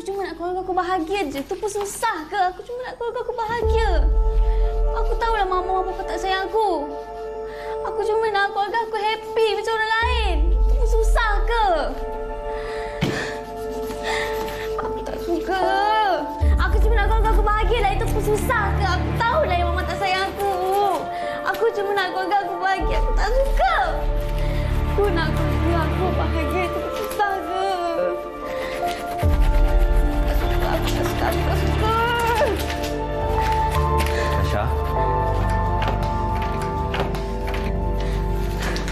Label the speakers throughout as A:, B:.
A: cuma nak keluarga aku bahagia je. Itu pun susah ke? Aku cuma nak keluarga aku bahagia. Aku tahulah mama papa tak sayang aku. Aku cuma nak keluarga aku happy macam orang lain. Itu pun susah ke? Aku tak suka. Aku cuma nak keluarga aku bahagia lah. Itu pun susah ke? Aku tahulah yang mama tak sayang aku. Aku cuma nak keluarga aku bahagia. Aku tak suka. Aku nak keluarga aku bahagia. Itu pun susah ke? Aku tak suka.
B: Tasha?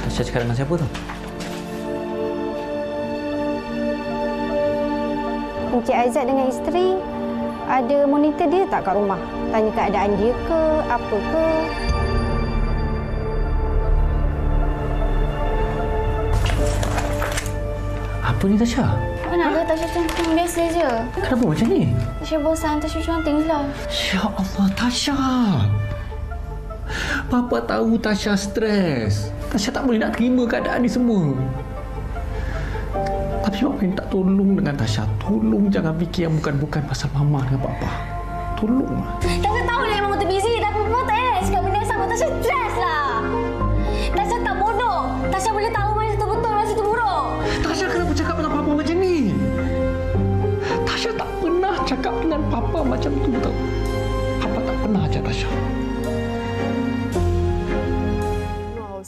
B: Tasha cakap dengan siapa tu?
C: Encik Aizat dengan isteri ada monitor dia tak kat rumah? Tanya keadaan dia ke, apa ke?
B: Apa ni Tasha?
A: Mana ada Tasha cantik biasa je.
B: Kenapa macam ni?
A: Tasha bosan, Tasha cantik lah.
B: Ya Allah, Tasha. Papa tahu Tasha stres. Tasha tak boleh nak terima keadaan ni semua. Tapi Papa minta tolong dengan Tasha. Tolong jangan fikir yang bukan-bukan pasal Mama dengan Papa. Tolong.
A: Tasha tahu lah yang Mama tu busy. Tapi Mama tak payah nak cakap benda yang sama. Tasha stres lah. Tasha tak bodoh. Tasha boleh tahu mana itu betul, mana itu buruk.
B: Tasha kenapa cakap dengan Papa macam ni? Tasha tak pernah cakap dengan Papa macam tu, tahu. Papa tak pernah ajak Tasha.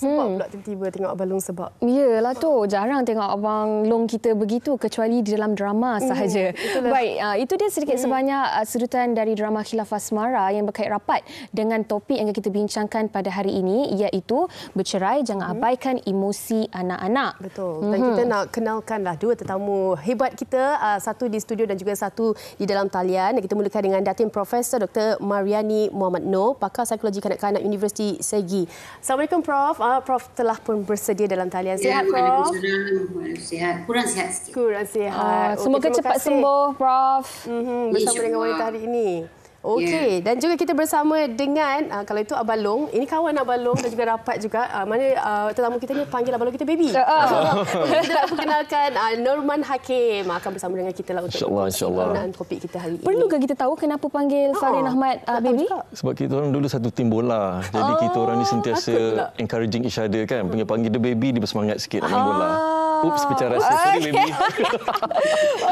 D: Sebab pula tiba-tiba tengok Abang Long sebab.
E: Iyalah tu, jarang tengok Abang Long kita begitu kecuali di dalam drama sahaja. Baik, itu dia sedikit sebanyak sedutan dari drama Khilaf Asmara yang berkait rapat dengan topik yang kita bincangkan pada hari ini, iaitu bercerai jangan abaikan emosi anak-anak.
D: Betul. Dan kita nak kenalkanlah dua tetamu hebat kita, satu di studio dan juga satu di dalam talian. Kita mulakan dengan Datin Profesor Dr. Mariani Muhammad Noor, pakar psikologi kanak-kanak Universiti Segi. Assalamualaikum Prof. Prof telah pun bersedia dalam talian. Sihat, Prof?
F: Sihat. Kurang sihat sikit.
D: Kurang sihat.
E: Semoga cepat sembuh, Prof.
D: Bersama dengan wanita hari ini. Okey, dan juga kita bersama dengan kalau itu Abang Long, ini kawan Abang Long dan juga rapat juga. Mana tetamu kita ni panggil Abang Long kita baby. Kita nak perkenalkan Norman Hakim akan bersama dengan kita lah untuk
G: insya-Allah
D: topik kita hari ini.
E: Perlukah kita tahu kenapa panggil Farin Ahmad baby?
G: Sebab kita orang dulu satu tim bola. Jadi kita orang ni sentiasa encouraging each other kan. Panggil dia baby, dia bersemangat sikit nak main bola. Oops, pecah rasa. Sorry baby.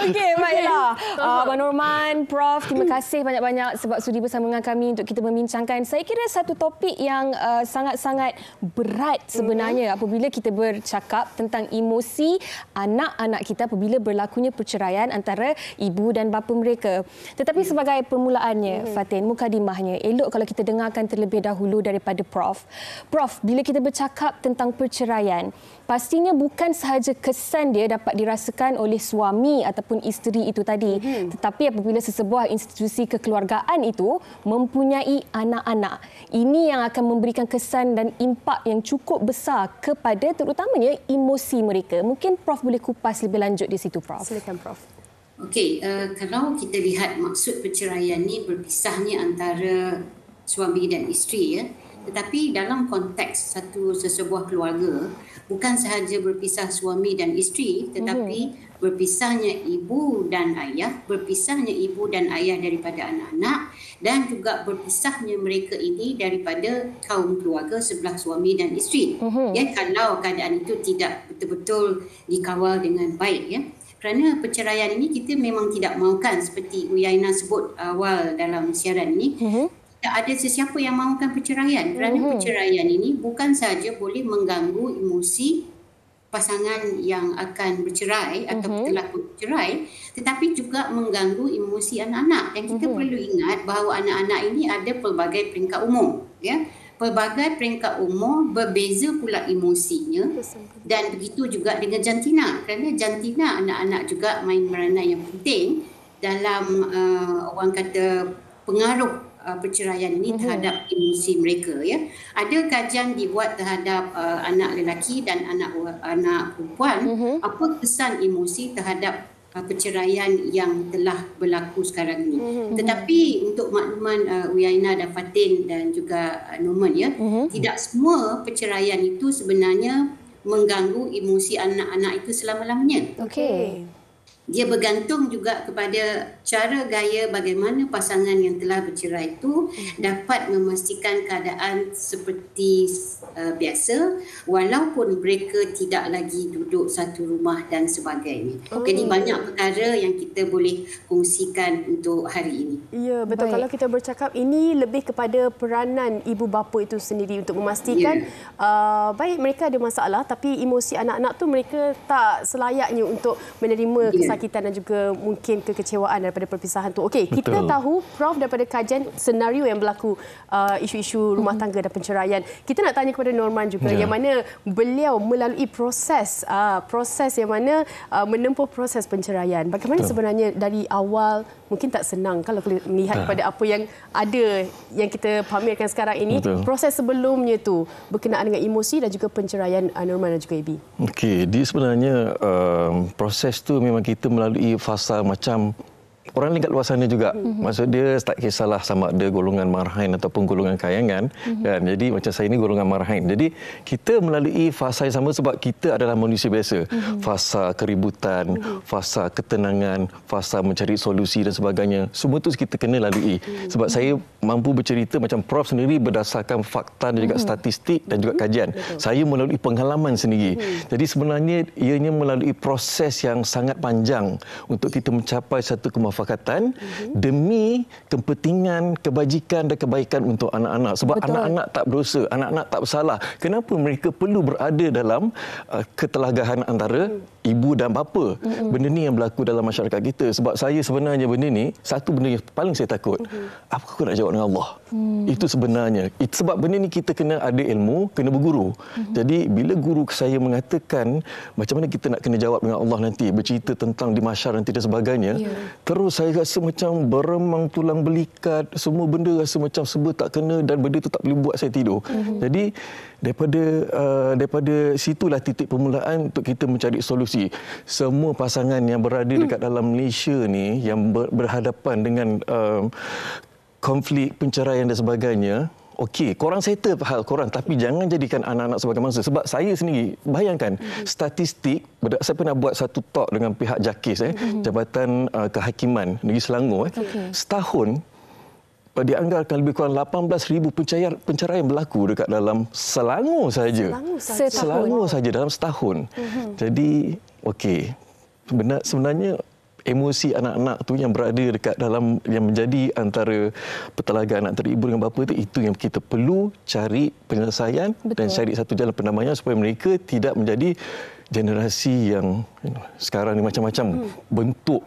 E: Okey, baiklah. Abang Norman, Prof, terima kasih banyak-banyak sebab sudi bersama dengan kami untuk kita membincangkan. Saya kira satu topik yang sangat-sangat berat sebenarnya apabila kita bercakap tentang emosi anak-anak kita apabila berlakunya perceraian antara ibu dan bapa mereka. Tetapi sebagai permulaannya, Fatin, mukadimahnya, elok kalau kita dengarkan terlebih dahulu daripada Prof. Prof, bila kita bercakap tentang perceraian, pastinya bukan sahaja kesan dia dapat dirasakan oleh suami ataupun isteri itu tadi. Tetapi apabila sesebuah institusi kekeluargaan itu mempunyai anak-anak, ini yang akan memberikan kesan dan impak yang cukup besar kepada terutamanya emosi mereka. Mungkin Prof boleh kupas lebih lanjut di situ, Prof.
D: Silakan, Prof.
F: Okey, kalau kita lihat maksud perceraian ni berpisahnya antara suami dan isteri ya. Tetapi dalam konteks sesebuah keluarga, bukan sahaja berpisah suami dan isteri, tetapi berpisahnya ibu dan ayah, berpisahnya ibu dan ayah daripada anak-anak, dan juga berpisahnya mereka ini daripada kaum keluarga sebelah suami dan isteri. Ya, kalau keadaan itu tidak betul-betul dikawal dengan baik ya. Kerana perceraian ini kita memang tidak mahukan, seperti Uyaina sebut awal dalam siaran ini. Tak ada sesiapa yang mahukan perceraian, kerana perceraian ini bukan sahaja boleh mengganggu emosi pasangan yang akan bercerai atau telah bercerai, tetapi juga mengganggu emosi anak-anak. Dan kita perlu ingat bahawa anak-anak ini ada pelbagai peringkat umur, ya. Pelbagai peringkat umur berbeza pula emosinya, dan begitu juga dengan jantina, kerana jantina anak-anak juga main peranan yang penting dalam orang kata pengaruh perceraian ini terhadap emosi mereka ya. Ada kajian dibuat terhadap anak lelaki dan anak perempuan, apa kesan emosi terhadap perceraian yang telah berlaku sekarang ini. Tetapi untuk makluman Uyaina dan Fatin dan juga Norman ya, tidak semua perceraian itu sebenarnya mengganggu emosi anak-anak itu selama-lamanya.
D: Okey.
F: dia bergantung juga kepada cara gaya bagaimana pasangan yang telah bercerai itu dapat memastikan keadaan seperti biasa walaupun mereka tidak lagi duduk satu rumah dan sebagainya. Jadi banyak perkara yang kita boleh kongsikan untuk hari ini.
D: Ya, betul. Baik. Kalau kita bercakap, ini lebih kepada peranan ibu bapa itu sendiri untuk memastikan baik mereka ada masalah tapi emosi anak-anak tu mereka tak selayaknya untuk menerima kesakitan dan juga mungkin kekecewaan daripada perpisahan tu. Okey, kita tahu Prof daripada kajian senario yang berlaku isu-isu rumah tangga dan penceraian. Kita nak tanya kepada Norman juga yang mana beliau melalui proses yang mana menempuh proses penceraian. Bagaimana sebenarnya dari awal, mungkin tak senang kalau melihat kepada apa yang ada yang kita pamerkan sekarang ini. Proses sebelumnya tu berkenaan dengan emosi dan juga penceraian Norman dan juga Ibi.
G: Okey, dia sebenarnya proses tu memang kita melalui fasa macam orang lain kat luar sana juga. Maksud dia tak kisahlah sama ada golongan marhain ataupun golongan kayangan. Kan? Jadi macam saya ni golongan marhain. Jadi kita melalui fasa yang sama sebab kita adalah manusia biasa. Fasa keributan, fasa ketenangan, fasa mencari solusi dan sebagainya. Semua tu kita kena lalui. Sebab saya mampu bercerita macam Prof sendiri berdasarkan fakta dan juga statistik dan juga kajian. Saya melalui pengalaman sendiri. Jadi sebenarnya ianya melalui proses yang sangat panjang untuk kita mencapai satu kemufakatan demi kepentingan, kebajikan dan kebaikan untuk anak-anak. Sebab anak-anak tak berdosa, anak-anak tak bersalah. Kenapa mereka perlu berada dalam ketelagahan antara ibu dan bapa? Benda ni yang berlaku dalam masyarakat kita. Sebab saya sebenarnya benda ni, satu benda yang paling saya takut. Apa aku nak jawab dengan Allah? Itu sebenarnya. Sebab benda ni kita kena ada ilmu, kena berguru. Jadi bila guru saya mengatakan macam mana kita nak kena jawab dengan Allah nanti, bercerita tentang di mahsyar nanti dan sebagainya, terus saya rasa macam beremang tulang belikat, semua benda rasa macam serba tak kena dan benda tu tak boleh buat saya tidur. Jadi daripada situlah titik permulaan untuk kita mencari solusi. Semua pasangan yang berada dekat dalam Malaysia ni yang berhadapan dengan konflik penceraian dan sebagainya, okey, korang settle hal korang tapi jangan jadikan anak-anak sebagai mangsa. Sebab saya sendiri, bayangkan statistik, saya pernah buat satu talk dengan pihak JAKIS, Jabatan Kehakiman Negeri Selangor. Setahun, dianggarkan lebih kurang 18,000 penceraian berlaku dekat dalam Selangor saja. Selangor saja dalam setahun. Jadi, okey, sebenarnya emosi anak-anak tu yang berada dekat dalam, yang menjadi antara pertelagaan antara ibu dengan bapa tu, itu yang kita perlu cari penyelesaian dan cari satu jalan pendamaian supaya mereka tidak menjadi generasi yang sekarang ni macam-macam bentuk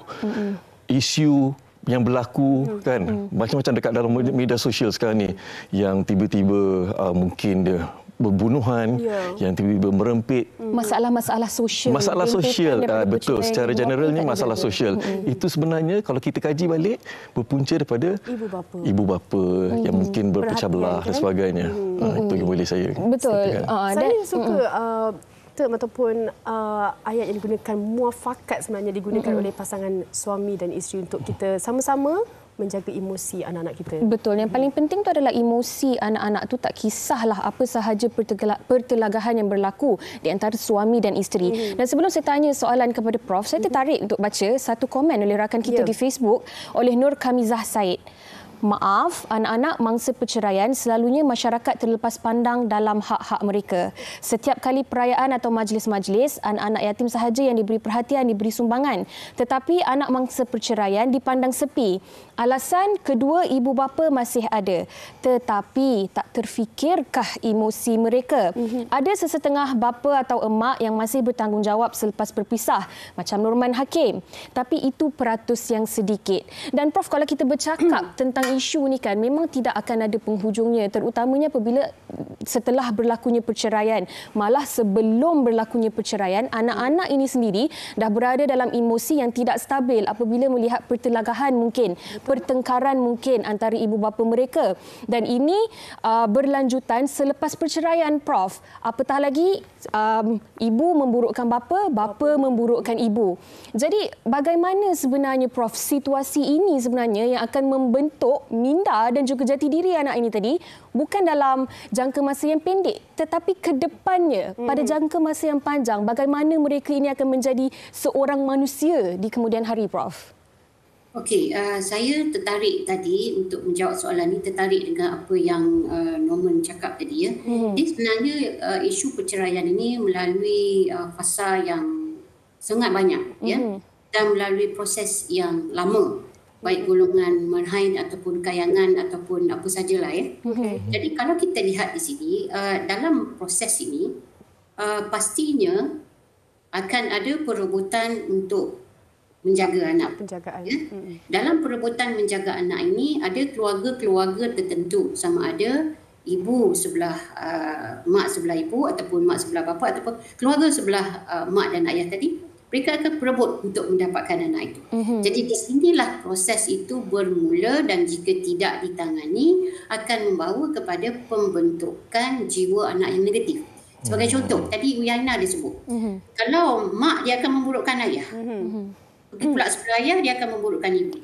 G: isu yang berlaku kan, macam-macam dekat dalam media sosial sekarang ni, yang tiba-tiba mungkin dia berbunuhan, yang tiba-tiba merempit.
E: Masalah-masalah sosial.
G: Masalah sosial, betul. Secara generalnya masalah sosial. Itu sebenarnya kalau kita kaji balik, berpunca daripada ibu bapa yang mungkin berpecah belah dan sebagainya. Itu yang boleh saya.
E: Betul.
D: Saya suka term ataupun ayat yang digunakan, muafakat sebenarnya digunakan oleh pasangan suami dan isteri untuk kita sama-sama menjaga emosi anak-anak kita.
E: Betul. Yang paling penting tu adalah emosi anak-anak tu, tak kisahlah apa sahaja pertelagahan yang berlaku di antara suami dan isteri. Dan sebelum saya tanya soalan kepada Prof, saya tertarik untuk baca satu komen oleh rakan kita di Facebook oleh Nur Kamizah Said. Maaf, anak-anak mangsa perceraian selalunya masyarakat terlepas pandang dalam hak-hak mereka. Setiap kali perayaan atau majlis-majlis, anak-anak yatim sahaja yang diberi perhatian, diberi sumbangan. Tetapi anak mangsa perceraian dipandang sepi. Alasan kedua ibu bapa masih ada. Tetapi tak terfikirkah emosi mereka? Ada sesetengah bapa atau emak yang masih bertanggungjawab selepas berpisah, macam Norman Hakim. Tapi itu peratus yang sedikit. Dan Prof, kalau kita bercakap tentang isu ni kan, memang tidak akan ada penghujungnya, terutamanya apabila setelah berlakunya perceraian. Malah sebelum berlakunya perceraian, anak-anak ini sendiri dah berada dalam emosi yang tidak stabil apabila melihat pertelagahan mungkin, pertengkaran mungkin antara ibu bapa mereka. Dan ini berlanjutan selepas perceraian, Prof. Apatah lagi ibu memburukkan bapa, bapa memburukkan ibu. Jadi bagaimana sebenarnya, Prof, situasi ini sebenarnya yang akan membentuk membentuk minda dan juga jati diri anak ini tadi bukan dalam jangka masa yang pendek tetapi ke depannya pada jangka masa yang panjang, bagaimana mereka ini akan menjadi seorang manusia di kemudian hari, Prof?
F: Okey, saya tertarik tadi untuk menjawab soalan ini, tertarik dengan apa yang Norman cakap tadi ya. Jadi sebenarnya isu perceraian ini melalui fasa yang sangat banyak ya, dan melalui proses yang lama, baik golongan marhain ataupun kayangan ataupun apa sajalah ya. Jadi kalau kita lihat di sini dalam proses ini pastinya akan ada perebutan untuk menjaga anak.
D: Penjagaan.
F: Ya? Dalam perebutan menjaga anak ini ada keluarga-keluarga tertentu, sama ada ibu sebelah mak sebelah ibu ataupun mak sebelah bapa ataupun keluarga sebelah mak dan ayah tadi, mereka akan berebut untuk mendapatkan anak itu. Jadi di sinilah proses itu bermula dan jika tidak ditangani akan membawa kepada pembentukan jiwa anak yang negatif. Sebagai contoh, tadi Uyaina dia sebut. Kalau mak dia akan memburukkan ayah. Pergi pula sebelah ayah, dia akan memburukkan ibu.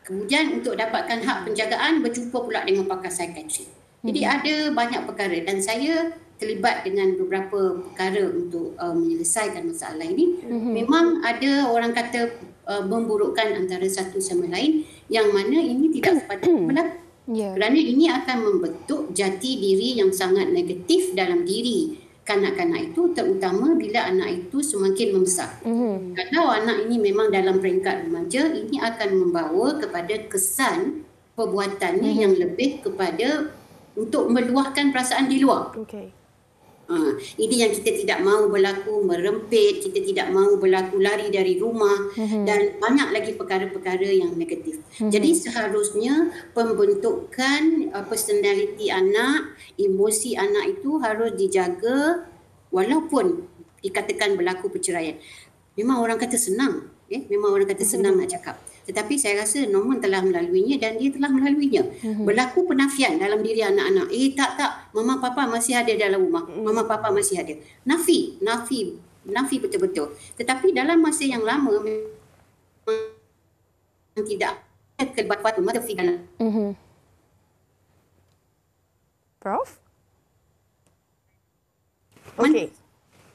F: Kemudian untuk dapatkan hak penjagaan, berjumpa pula dengan pakar psikiatri. Jadi ada banyak perkara dan saya terlibat dengan beberapa perkara untuk menyelesaikan masalah ini. Memang ada orang kata memburukkan antara satu sama lain yang mana ini tidak sepatutnya berlaku. Kerana ini akan membentuk jati diri yang sangat negatif dalam diri kanak-kanak itu, terutama bila anak itu semakin membesar. Kalau anak ini memang dalam peringkat remaja, ini akan membawa kepada kesan perbuatannya yang lebih kepada untuk meluahkan perasaan di luar. Ini yang kita tidak mahu berlaku, merempit, kita tidak mahu berlaku lari dari rumah dan banyak lagi perkara-perkara yang negatif. Jadi seharusnya pembentukan personality anak, emosi anak itu harus dijaga walaupun dikatakan berlaku perceraian. Memang orang kata senang, memang orang kata senang nak cakap. Tetapi saya rasa Norman telah melaluinya dan dia telah melaluinya. Berlaku penafian dalam diri anak-anak. Tak, mama papa masih ada dalam rumah. Mama papa masih ada. Nafi betul-betul. Tetapi dalam masa yang lama memang tidak ada kelibatan mata figura.
D: Prof? Okey.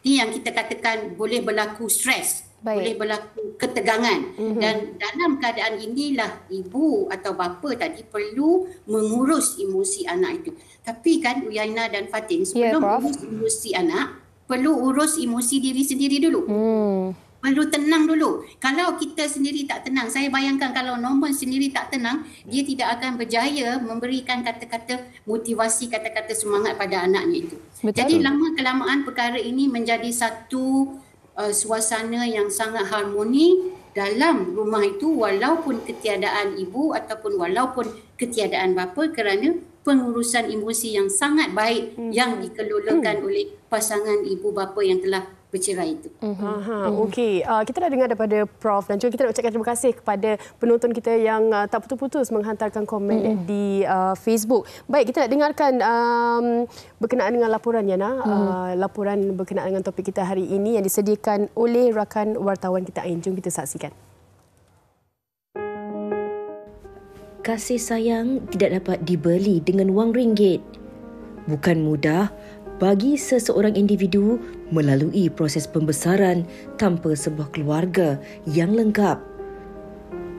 F: Ini yang kita katakan boleh berlaku stres. Boleh berlaku ketegangan dan dalam keadaan inilah ibu atau bapa tadi perlu mengurus emosi anak itu. Tapi kan Uyaina dan Fatin, sebelum urus emosi anak, perlu urus emosi diri sendiri dulu. Perlu tenang dulu. Kalau kita sendiri tak tenang, saya bayangkan kalau Norman sendiri tak tenang, dia tidak akan berjaya memberikan kata-kata motivasi, kata-kata semangat pada anaknya itu. Jadi lama-kelamaan perkara ini menjadi satu suasana yang sangat harmoni dalam rumah itu walaupun ketiadaan ibu ataupun walaupun ketiadaan bapa, kerana pengurusan emosi yang sangat baik yang dikelolakan oleh pasangan ibu bapa yang telah bercerai itu.
D: Okey, kita dah dengar daripada Prof dan juga kita nak ucapkan terima kasih kepada penonton kita yang tak putus-putus menghantarkan komen di Facebook. Baik, kita nak dengarkan berkenaan dengan laporan Yana, laporan berkenaan dengan topik kita hari ini yang disediakan oleh rakan wartawan kita Ain. Jom kita saksikan.
H: Kasih sayang tidak dapat dibeli dengan wang ringgit. Bukan mudah bagi seseorang individu melalui proses pembesaran tanpa sebuah keluarga yang lengkap.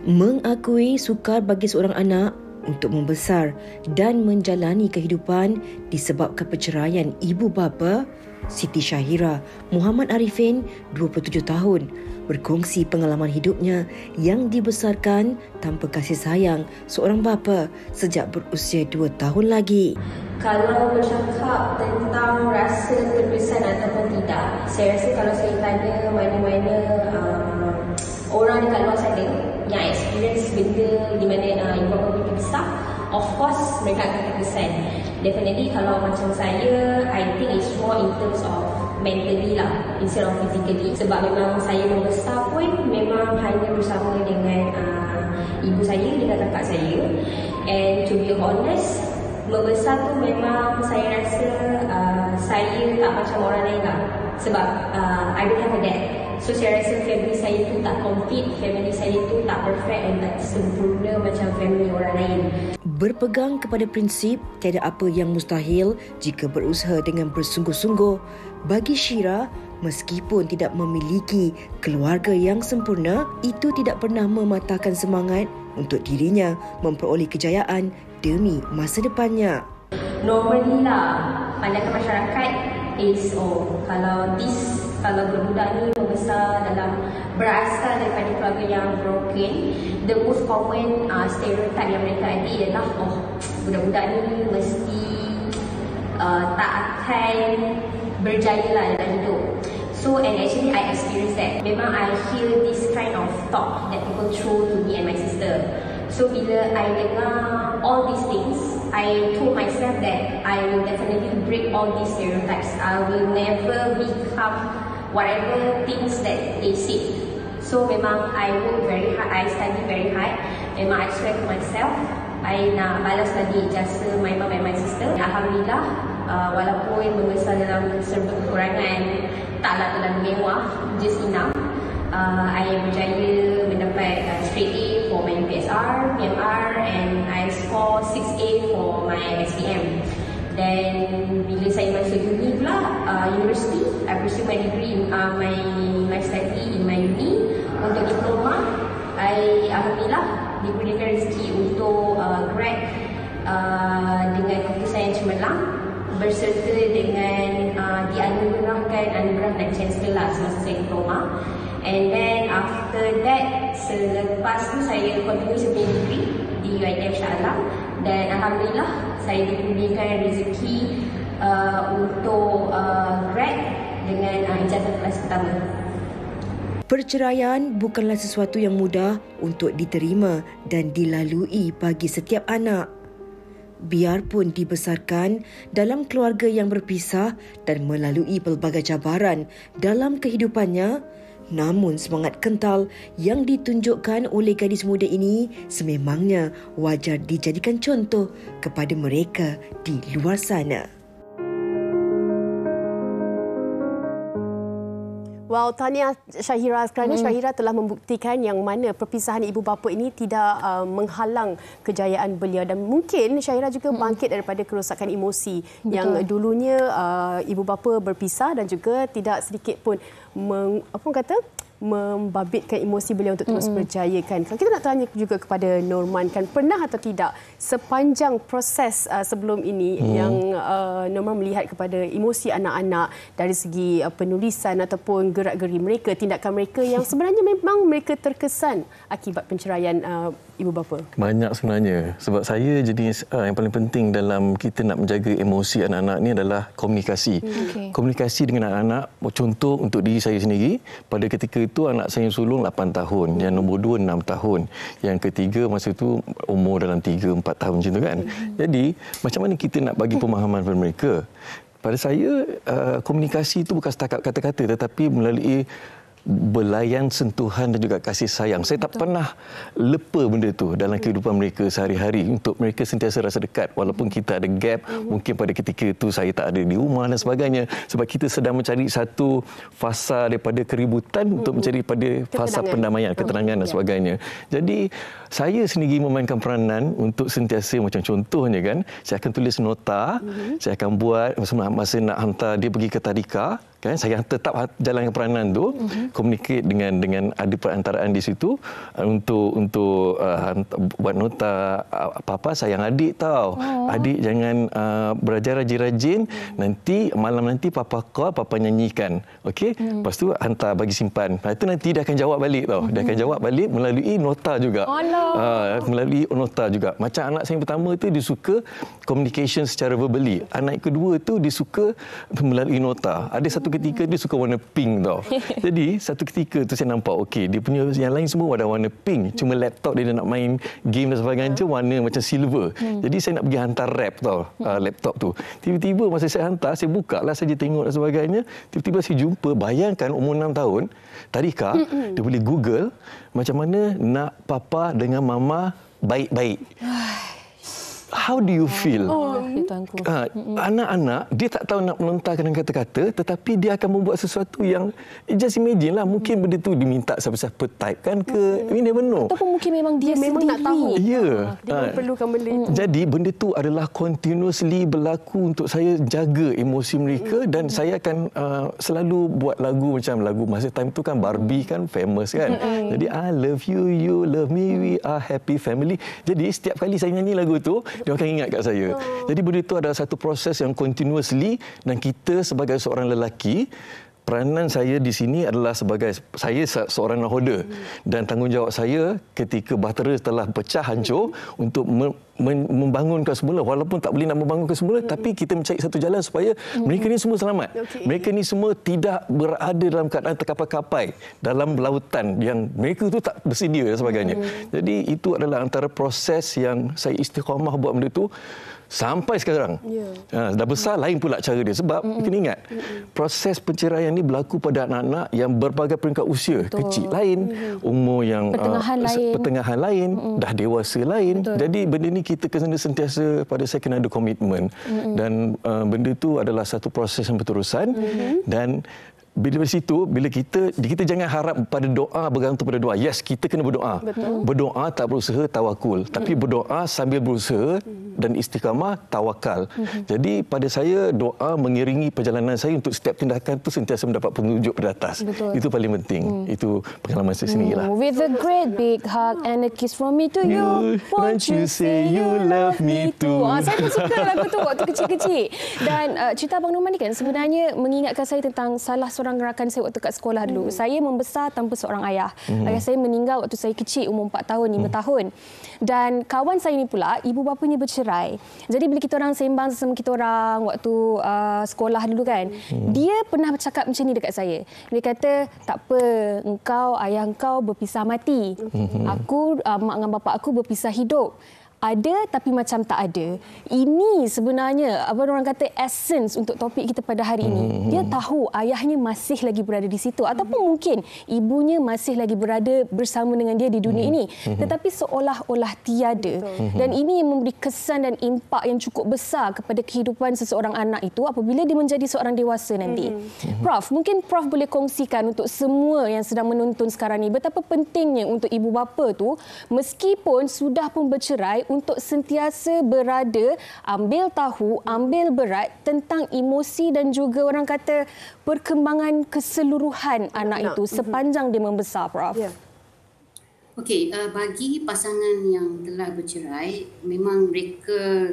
H: Mengakui sukar bagi seorang anak untuk membesar dan menjalani kehidupan disebabkan perceraian ibu bapa, Siti Syahira Muhammad Arifin, 27 tahun, berkongsi pengalaman hidupnya yang dibesarkan tanpa kasih sayang seorang bapa sejak berusia 2 tahun lagi.
I: Kalau bercakap tentang rasa terkesan ataupun tidak, saya rasa kalau saya tanya mana-mana orang dekat luar sana yang experience benda di mana ibu bapa mereka besar, of course mereka akan terkesan. Definitely kalau macam saya, I think it's more in terms of mentally lah instead of physically. Sebab memang saya membesar pun memang hanya bersama dengan ibu saya dengan kakak saya. And to be honest, membesar tu memang saya rasa saya tak macam orang lain lah. Sebab I don't have a dad. So saya rasa family saya tu tak complete, family saya tu tak perfect dan tak sempurna macam family orang lain.
H: Berpegang kepada prinsip tiada apa yang mustahil jika berusaha dengan bersungguh-sungguh, bagi Syira, meskipun tidak memiliki keluarga yang sempurna, itu tidak pernah mematahkan semangat untuk dirinya memperoleh kejayaan demi masa depannya.
I: Normally lah, pandangan masyarakat is kalau budak ni membesar berasal daripada keluarga yang broken, the most common stereotype yang mereka ada ialah budak-budak ni mesti tak akan berjaya lah dalam hidup. So and actually I experienced that. Memang I hear this kind of talk that people throw to me and my sister. So bila I dengar all these things, I told myself that I will definitely break all these stereotypes. I will never become whatever things that they say. So memang I work very hard, I study very hard. Memang I swear to myself, I nak balas lagi jasa my mom and my sister. Alhamdulillah, walaupun membesar dalam serba kekurangan, taklah terlalu mewah, just enough. I berjaya mendapat straight A for my UPSR, PMR, and I score 6A for my SPM. Dan bila saya masuk uni pula, university, I pursue my degree, my study in my uni. Untuk diploma, alhamdulillah diberikan rezeki untuk grad dengan keputusan yang cemerlang, berserta dengan dianugerahkan anugerah dan chancellor lah semasa saya diploma. And then after that, selepas tu saya continue sebagai degree di UiTM Shah Alam, dan alhamdulillah saya diberikan rezeki untuk grad dengan ijazah kelas pertama.
H: Perceraian bukanlah sesuatu yang mudah untuk diterima dan dilalui bagi setiap anak. Biarpun dibesarkan dalam keluarga yang berpisah dan melalui pelbagai cabaran dalam kehidupannya, namun semangat kental yang ditunjukkan oleh gadis muda ini sememangnya wajar dijadikan contoh kepada mereka di luar sana.
D: Wow, tahniah Syahira kerana Syahira telah membuktikan yang mana perpisahan ibu bapa ini tidak menghalang kejayaan beliau, dan mungkin Syahira juga bangkit daripada kerosakan emosi. Betul. Yang dulunya ibu bapa berpisah dan juga tidak sedikit pun membabitkan emosi beliau untuk terus berjaya kan. Kita nak tanya juga kepada Norman kan, pernah atau tidak sepanjang proses sebelum ini yang Norman melihat kepada emosi anak-anak dari segi penulisan ataupun gerak-geri mereka, tindakan mereka yang sebenarnya memang mereka terkesan akibat penceraian ibu bapa?
G: Banyak sebenarnya. Sebab saya jenis yang paling penting dalam kita nak menjaga emosi anak-anak ni adalah komunikasi. Komunikasi dengan anak-anak, contoh untuk diri saya sendiri, pada ketika itu anak saya yang sulung 8 tahun, yang nombor 2 6 tahun, yang ketiga masa itu umur dalam 3-4 tahun macam tu kan. Jadi macam mana kita nak bagi pemahaman kepada mereka? Pada saya komunikasi itu bukan setakat kata-kata, tetapi melalui belayan sentuhan dan juga kasih sayang. Saya tak pernah lupa benda itu dalam kehidupan mereka sehari-hari, untuk mereka sentiasa rasa dekat walaupun kita ada gap. Mungkin pada ketika itu saya tak ada di rumah dan sebagainya, sebab kita sedang mencari satu fasa daripada keributan untuk mencari pada fasa pendamaian, ketenangan dan sebagainya. Jadi saya sendiri memainkan peranan untuk sentiasa, macam contohnya kan, saya akan tulis nota, saya akan buat masa nak hantar dia pergi ke tadika kan, saya tetap jalankan peranan tu, communicate dengan ada perantaraan di situ untuk buat nota, papa sayang adik tau, adik jangan belajar rajin-rajin, nanti malam nanti papa call, papa nyanyikan, okey, lepas tu hantar bagi simpan. Itu nanti dia akan jawab balik tau, dia akan jawab balik melalui nota juga. Melalui nota juga. Macam anak saya yang pertama tu dia suka communication secara verbally, anak kedua tu dia suka melalui nota. Ada satu ketika dia suka warna pink tau. Jadi satu ketika tu saya nampak, okey, dia punya yang lain semua ada warna pink, cuma laptop dia nak main game dan sebagainya je warna macam silver. Jadi saya nak pergi hantar rap tau, laptop tu. Tiba-tiba masa saya hantar, saya buka lah saja tengok dan sebagainya, tiba-tiba saya jumpa, bayangkan umur 6 tahun, tadika, dia boleh Google macam mana nak papa dengan mama baik-baik. how do you feel?
E: Ya Tuanku.
G: Anak-anak dia tak tahu nak melontarkan kata-kata, tetapi dia akan membuat sesuatu yang just imagine lah, mungkin benda tu diminta siapa-siapa type kan ke, we never know.
E: Ataupun mungkin memang dia
D: memang nak tahu.
G: Ya.
D: Dia perlukan benda itu.
G: Jadi benda tu adalah continuously berlaku untuk saya jaga emosi mereka, dan saya akan selalu buat lagu macam lagu masa time tu kan Barbie kan famous kan. Jadi I love you, you love me, we are happy family. Jadi setiap kali saya nyanyi lagu tu, dia akan ingat kat saya. Jadi benda itu adalah satu proses yang continuously, dan kita sebagai seorang lelaki, peranan saya di sini adalah sebagai saya seorang nahoda, dan tanggungjawab saya ketika bahtera telah pecah hancur untuk membangunkan semula, walaupun tak boleh nak membangunkan semula, tapi kita mencari satu jalan supaya mereka ni semua selamat. Mereka ni semua tidak berada dalam keadaan terkapai-kapai dalam lautan yang mereka tu tak bersedia dan sebagainya. Jadi itu adalah antara proses yang saya istiqamah buat benda tu sampai sekarang. Dah besar lain pula cara dia, sebab kena ingat proses perceraian ni berlaku pada anak-anak yang berbagai peringkat usia. Kecil lain, umur yang pertengahan lain, dah dewasa lain. Jadi benda ni kita kena sentiasa, pada saya kena ada komitmen, dan benda tu adalah satu proses yang berterusan. Dan bila dari situ, bila kita jangan harap pada doa, bergantung pada doa. Yes, kita kena berdoa. Berdoa tak berusaha, tawakul. Tapi berdoa sambil berusaha dan istiqamah, tawakal. Jadi pada saya, doa mengiringi perjalanan saya untuk setiap tindakan tu sentiasa mendapat petunjuk pada atas. Itu paling penting. Itu pengalaman saya sendirilah.
E: With a great big hug and a kiss from me to you, won't you say you love me too? Saya pun suka lagu tu waktu kecil-kecil. Dan cerita Abang Norman ni kan sebenarnya mengingatkan saya tentang salah seorang rakan saya waktu kat sekolah dulu. Saya membesar tanpa seorang ayah. Ayah saya meninggal waktu saya kecil, umur 4 tahun, 5 tahun. Dan kawan saya ni pula, ibu bapanya bercerai. Jadi bila kita orang sembang sesama kita orang waktu sekolah dulu kan, dia pernah bercakap macam ni dekat saya. Dia kata, tak apa, engkau, ayah engkau berpisah mati. Aku, mak dengan bapa aku berpisah hidup. Ada tapi macam tak ada. Ini sebenarnya apa orang kata essence untuk topik kita pada hari ini. Dia tahu ayahnya masih lagi berada di situ, ataupun mungkin ibunya masih lagi berada bersama dengan dia di dunia ini, tetapi seolah-olah tiada. Dan ini yang memberi kesan dan impak yang cukup besar kepada kehidupan seseorang anak itu apabila dia menjadi seorang dewasa nanti. Prof, mungkin Prof boleh kongsikan untuk semua yang sedang menonton sekarang ni betapa pentingnya untuk ibu bapa tu, meskipun sudah pun bercerai, untuk sentiasa berada, ambil tahu, ambil berat tentang emosi dan juga orang kata perkembangan keseluruhan anak itu sepanjang dia membesar, Prof.
F: Okey, bagi pasangan yang telah bercerai, memang mereka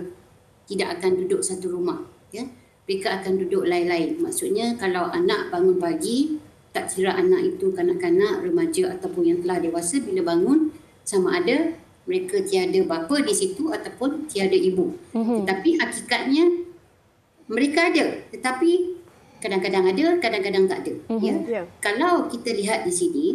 F: tidak akan duduk satu rumah. Ya? Mereka akan duduk lain-lain. Maksudnya kalau anak bangun pagi, tak kira anak itu kanak-kanak, remaja ataupun yang telah dewasa, bila bangun sama ada mereka tiada bapa di situ ataupun tiada ibu. Tetapi hakikatnya mereka ada, tetapi kadang-kadang ada, kadang-kadang tak ada. Kalau kita lihat di sini,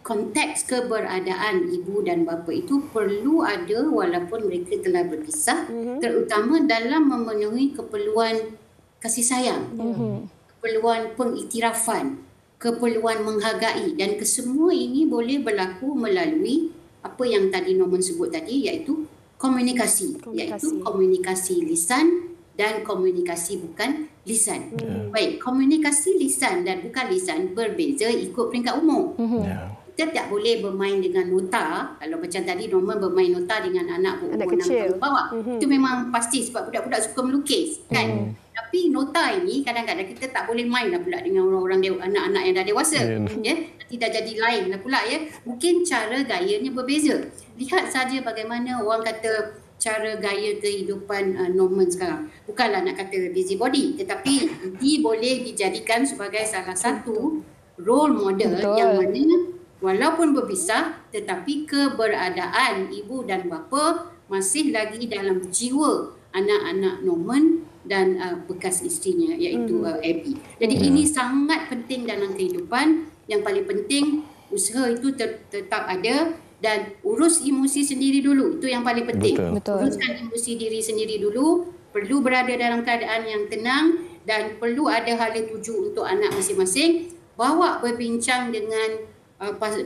F: konteks keberadaan ibu dan bapa itu perlu ada walaupun mereka telah berpisah, terutama dalam memenuhi keperluan kasih sayang, keperluan pengiktirafan, keperluan menghargai, dan kesemua ini boleh berlaku melalui apa yang tadi Norman sebut tadi, iaitu komunikasi. Iaitu komunikasi lisan dan komunikasi bukan lisan. Baik, komunikasi lisan dan bukan lisan berbeza ikut peringkat umur. Kita tak boleh bermain dengan nota. Kalau macam tadi Norman bermain nota dengan anak berumur 6 tahun bawah. Itu memang pasti sebab budak-budak suka melukis, kan? Tapi nota ini kadang-kadang kita tak boleh main lah pula dengan orang-orang anak-anak yang dah dewasa. Ya? Tidak jadi lain lah pula, ya. Mungkin cara gayanya berbeza. Lihat saja bagaimana orang kata cara gaya kehidupan Norman sekarang. Bukanlah nak kata busybody, tetapi dia boleh dijadikan sebagai salah satu role model yang mana walaupun berpisah tetapi keberadaan ibu dan bapa masih lagi dalam jiwa anak-anak Norman dan bekas isterinya, iaitu Abby. Jadi ini sangat penting dalam kehidupan. Yang paling penting, usaha itu tetap ada, dan urus emosi sendiri dulu. Itu yang paling penting. Uruskan emosi diri sendiri dulu, perlu berada dalam keadaan yang tenang, dan perlu ada hala tuju untuk anak masing-masing. Bawa berbincang dengan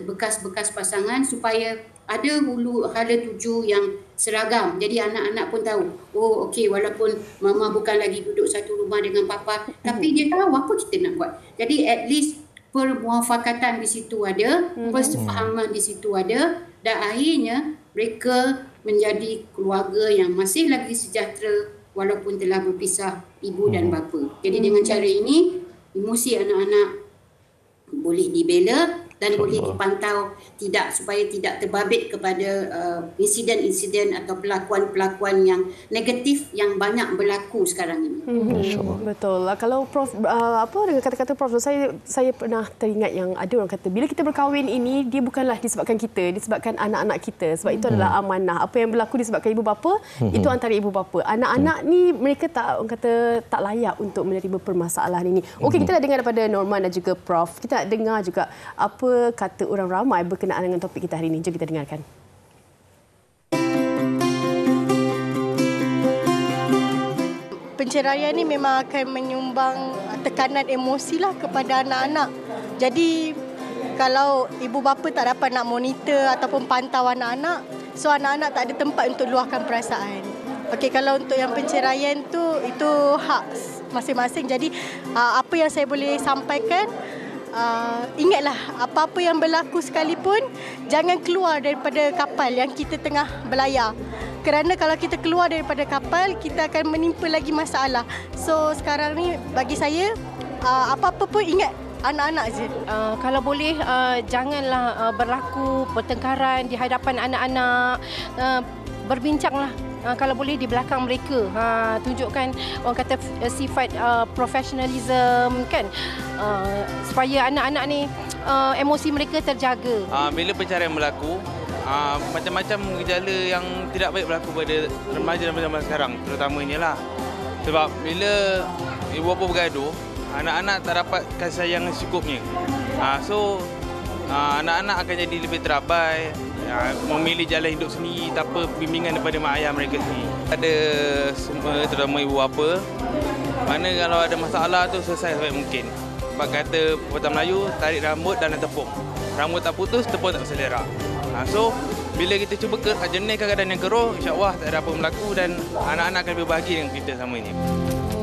F: bekas-bekas pasangan supaya ada hulu hala tuju yang seragam. Jadi anak-anak pun tahu, oh okey, walaupun mama bukan lagi duduk satu rumah dengan papa, tapi dia tahu apa kita nak buat. Jadi at least permuafakatan di situ ada, persefahaman di situ ada, dan akhirnya mereka menjadi keluarga yang masih lagi sejahtera walaupun telah berpisah ibu dan bapa. Jadi dengan cara ini, emosi anak-anak boleh dibela dan boleh dipantau supaya tidak terbabit kepada insiden-insiden atau pelakuan-pelakuan yang negatif yang banyak berlaku sekarang ini.
D: Betul. Kalau Prof dengan kata-kata Prof, saya pernah teringat yang ada orang kata bila kita berkahwin ini dia bukanlah disebabkan kita, disebabkan anak-anak kita, sebab itu adalah amanah. Apa yang berlaku disebabkan ibu bapa itu antara ibu bapa. Anak-anak ni mereka tak layak untuk menerima permasalahan ini. Okey, kita dah dengar daripada Norman dan juga Prof. Kita nak dengar juga apa kata orang ramai berkenaan dengan topik kita hari ini. Jom kita dengarkan.
J: Penceraian ni memang akan menyumbang tekanan emosi lah kepada anak-anak. Jadi kalau ibu bapa tak dapat nak monitor ataupun pantau anak-anak, so anak-anak tak ada tempat untuk luahkan perasaan. Okey, kalau untuk yang penceraian tu itu hak masing-masing. Jadi apa yang saya boleh sampaikan, ingatlah apa-apa yang berlaku sekalipun jangan keluar daripada kapal yang kita tengah berlayar. Kerana kalau kita keluar daripada kapal, kita akan menimpa lagi masalah. So sekarang ni bagi saya apa-apa pun ingat anak-anak je.
K: Kalau boleh janganlah berlaku pertengkaran di hadapan anak-anak. Berbincanglah. Kalau boleh di belakang mereka, tunjukkan orang kata sifat professionalism kan, supaya anak-anak ni emosi mereka terjaga.
L: Bila perceraian berlaku, macam-macam gejala yang tidak baik berlaku pada remaja-remaja sekarang, terutamanya lah. Sebab bila ibu bapa bergaduh, anak-anak tak dapat kasih sayang secukupnya. So anak-anak akan jadi lebih terabai, memilih jalan hidup sendiri tanpa bimbingan daripada mak ayah mereka sendiri. Ada semua, terutama ibu bapa, mana kalau ada masalah tu selesai sebaik mungkin. Sebab kata pepatah Melayu, tarik rambut dan tepung. Rambut tak putus, tepung tak berselerak. So bila kita cuba jernihkan keadaan yang keruh, insya-Allah tak ada apa berlaku dan anak-anak akan lebih bahagia dengan kita sama ini.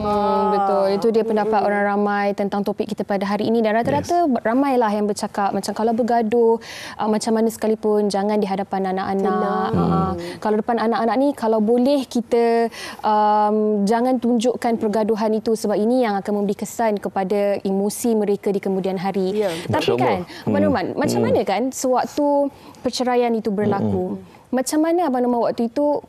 E: Betul. Itu dia pendapat orang ramai tentang topik kita pada hari ini. Dan rata-rata ramailah yang bercakap macam kalau bergaduh, macam mana sekalipun jangan di hadapan anak-anak. Kalau depan anak-anak ni, kalau boleh kita jangan tunjukkan pergaduhan itu sebab ini yang akan memberi kesan kepada emosi mereka di kemudian hari. Tapi kan, Abang Norman, macam mana kan sewaktu perceraian itu berlaku? Macam mana Abang Norman waktu itu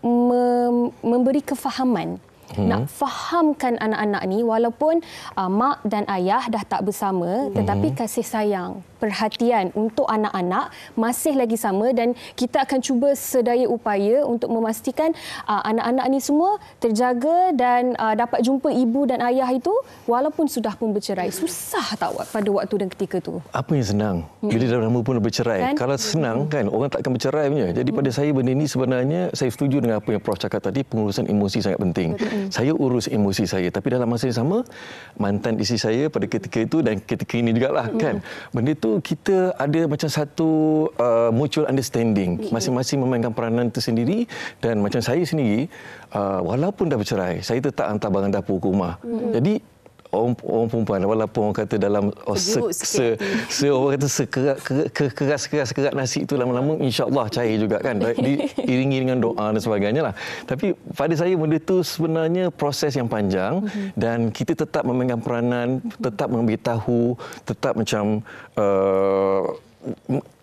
E: memberi kefahaman? Nak fahamkan anak-anak ni walaupun mak dan ayah dah tak bersama, tetapi kasih sayang, perhatian untuk anak-anak masih lagi sama dan kita akan cuba sedaya upaya untuk memastikan anak-anak ni semua terjaga dan dapat jumpa ibu dan ayah itu walaupun sudah pun bercerai. Susah tak pada waktu dan ketika tu?
G: Apa yang senang? Bila dah lama pun bercerai. Kan? Kalau senang kan orang takkan bercerai punya. Jadi pada saya benda ini sebenarnya saya setuju dengan apa yang Prof cakap tadi, pengurusan emosi sangat penting. Saya urus emosi saya, tapi dalam masa yang sama mantan isteri saya pada ketika itu dan ketika ini jugalah kan. Benda tu kita ada macam satu mutual understanding. Masing-masing memainkan peranan tersendiri dan macam saya sendiri walaupun dah bercerai, saya tetap hantar barang dapur ke rumah. Jadi orang perempuan walaupun orang kata dalam sekerat nasi itu lama-lama insya-Allah cair juga kan, diiringi dengan doa dan sebagainya lah. Tapi pada saya benda itu sebenarnya proses yang panjang dan kita tetap memainkan peranan, tetap memberitahu, tetap macam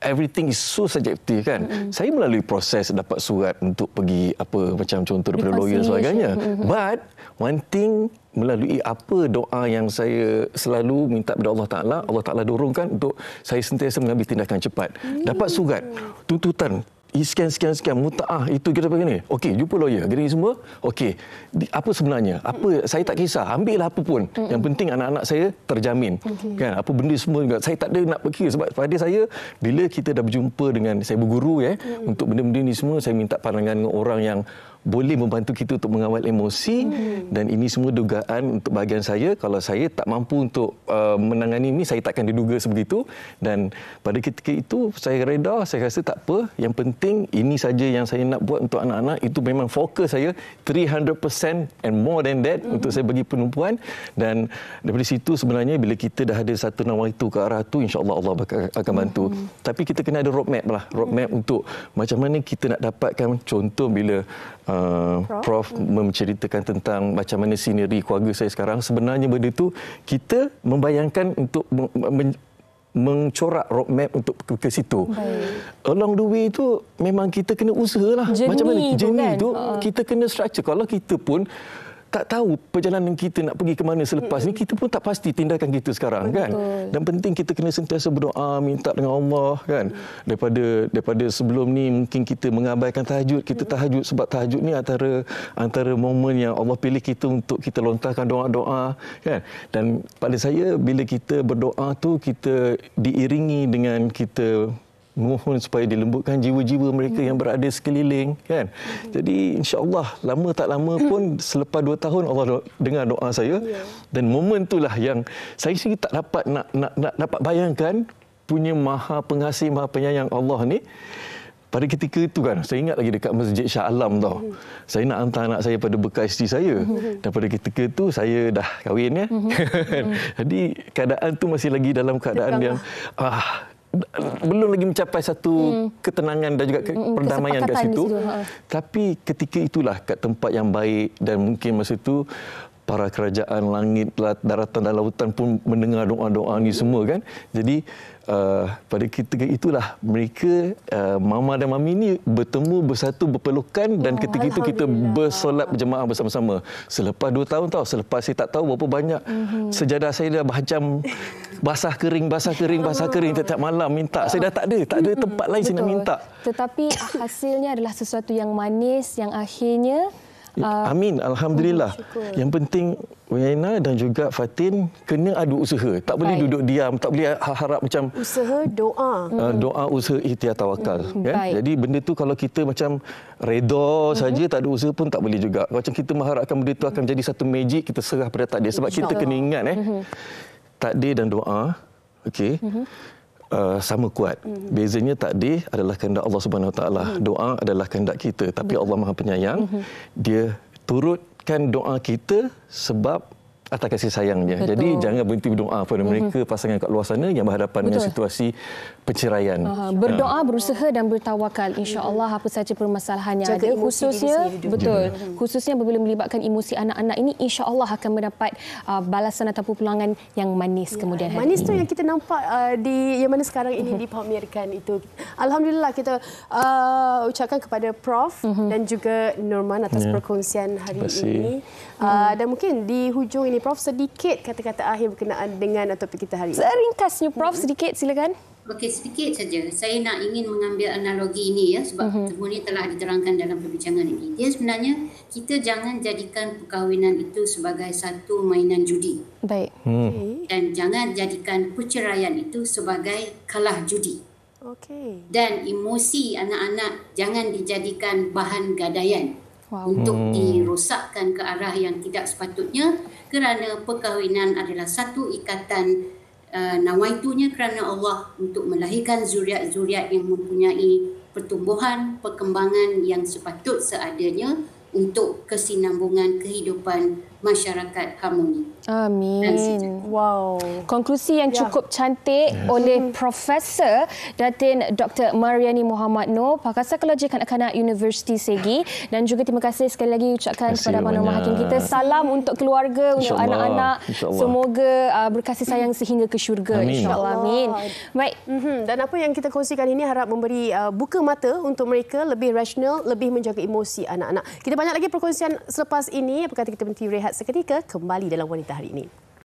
G: everything is so subjektif kan. Saya melalui proses dapat surat untuk pergi apa macam contoh daripada lawyer dan sebagainya. But one thing, melalui apa doa yang saya selalu minta kepada Allah Ta'ala dorongkan untuk saya sentiasa mengambil tindakan cepat. Dapat surat tuntutan sekian mutaah itu kita begini. Okey, jumpa lawyer, gini semua. Okey, apa sebenarnya? Apa saya tak kisah, ambillah apa pun. Yang penting anak-anak saya terjamin. Kan? Apa benda semua juga. Saya tak ada nak pergi sebab pada saya bila kita dah berjumpa dengan saya berguru untuk benda-benda ni semua saya minta pandangan dengan orang yang boleh membantu kita untuk mengawal emosi dan ini semua dugaan untuk bahagian saya. Kalau saya tak mampu untuk menangani ini, saya takkan diduga sebegitu dan pada ketika itu saya reda, saya rasa tak apa. Yang penting penting ini saja yang saya nak buat untuk anak-anak. Itu memang fokus saya 300% and more than that untuk saya bagi penumpuan. Dan daripada situ sebenarnya bila kita dah ada satu nawaitu ke arah tu, insya-Allah Allah akan bantu. Tapi kita kena ada roadmap lah, roadmap untuk macam mana kita nak dapatkan. Contoh bila Prof menceritakan tentang macam mana sineri keluarga saya sekarang, sebenarnya benda tu kita membayangkan untuk mencorak roadmap untuk ke situ. Along the way tu memang kita kena usahalah. Macam mana journey tu kita kena structure. Kalau kita pun tak tahu perjalanan kita nak pergi ke mana selepas ni, kita pun tak pasti tindakan kita sekarang. Betul. Kan. Dan penting kita kena sentiasa berdoa, minta dengan Allah kan. Daripada sebelum ni mungkin kita mengabaikan tahajud, kita tahajud sebab tahajud ni antara momen yang Allah pilih kita untuk kita lontarkan doa-doa kan. Dan pada saya bila kita berdoa tu kita diiringi dengan kita mohon supaya dilembutkan jiwa-jiwa mereka yang berada sekeliling kan. Jadi insya-Allah lama tak lama pun selepas 2 tahun Allah dengar doa saya dan momen itulah yang saya sendiri tak dapat nak dapat bayangkan punya Maha Pengasih Maha Penyayang Allah ni. Pada ketika itu kan, saya ingat lagi dekat Masjid Shah Alam tau. Saya nak hantar anak saya pada bekas isteri saya. Dan pada ketika itu saya dah kahwin ya. Jadi keadaan tu masih lagi dalam keadaan yang belum lagi mencapai satu ketenangan dan juga perdamaian kat situ. Tapi ketika itulah kat tempat yang baik dan mungkin masa itu para kerajaan langit, daratan dan lautan pun mendengar doa-doa ni semua kan. Jadi pada ketika itulah mereka mama dan mami ni bertemu, bersatu, berpelukan dan ketika itu kita bersolat berjemaah bersama-sama. Selepas 2 tahun tahu, selepas saya tak tahu berapa banyak sejadah saya dah macam basah kering setiap malam minta. Saya dah tak ada tempat lain saya nak minta.
E: Tetapi hasilnya adalah sesuatu yang manis yang akhirnya
G: amin, alhamdulillah. Yang penting Wayaina dan juga Fatin kena ada usaha. Tak boleh duduk diam, tak boleh harap macam
D: usaha doa.
G: Doa, usaha, ikhtiar, tawakal kan. Jadi benda tu kalau kita macam redha saja tak ada usaha pun tak boleh juga. Macam kita mengharapkan benda tu akan menjadi satu magic, kita serah pada takdir. Sebab kita kena ingat takdir dan doa sama kuat. Bezanya takdir adalah kehendak Allah Subhanahu Wa Taala. Doa adalah kehendak kita. Tapi Allah Maha Penyayang. Dia turutkan doa kita sebab atas kasih sayangnya. Betul. Jadi jangan berhenti berdoa pada mereka pasangan kat luar sana yang berhadapan dengan situasi perceraian.
E: Berdoa, berusaha dan bertawakal. Insya-Allah apa saja permasalahan yang ada khususnya khususnya apabila melibatkan emosi anak-anak ini, insya-Allah akan mendapat balasan ataupun pulangan yang manis kemudian hari.
D: Manis tu yang kita nampak di yang mana sekarang ini dipamerkan itu. Alhamdulillah kita ucapkan kepada Prof dan juga Norman atas perkongsian hari ini. Dan mungkin di hujung ini Prof, sedikit kata-kata akhir berkenaan dengan topik kita hari ini.
E: Seringkasnya Prof, sedikit silakan.
F: Okey, sedikit saja. Saya nak ingin mengambil analogi ini ya sebab semua ini telah diterangkan dalam perbincangan ini. Dia sebenarnya kita jangan jadikan perkahwinan itu sebagai satu mainan judi.
E: Baik.
F: Dan jangan jadikan perceraian itu sebagai kalah judi.
D: Okey.
F: Dan emosi anak-anak jangan dijadikan bahan gadaian. Untuk dirosakkan ke arah yang tidak sepatutnya, kerana perkahwinan adalah satu ikatan nawaitunya kerana Allah untuk melahirkan zuriat-zuriat yang mempunyai pertumbuhan, perkembangan yang sepatut seadanya untuk kesinambungan kehidupan masyarakat harmoni.
E: Amin. Wow. Konklusi yang cukup cantik oleh Profesor Datin Dr. Maryani Muhammad Noor, pakar psikologi kanak-kanak Universiti Segi, dan juga terima kasih sekali lagi ucapkan kepada Abang Norman Hakim kita. Salam untuk keluarga, untuk anak-anak. Semoga berkasih sayang sehingga ke syurga. InsyaAllah. Amin. Baik.
D: Dan apa yang kita kongsikan ini harap memberi buka mata untuk mereka lebih rasional, lebih menjaga emosi anak-anak. Kita banyak lagi perkongsian selepas ini. Apa kata kita berhenti rehat seketika, kembali dalam Wanita Hari Ini.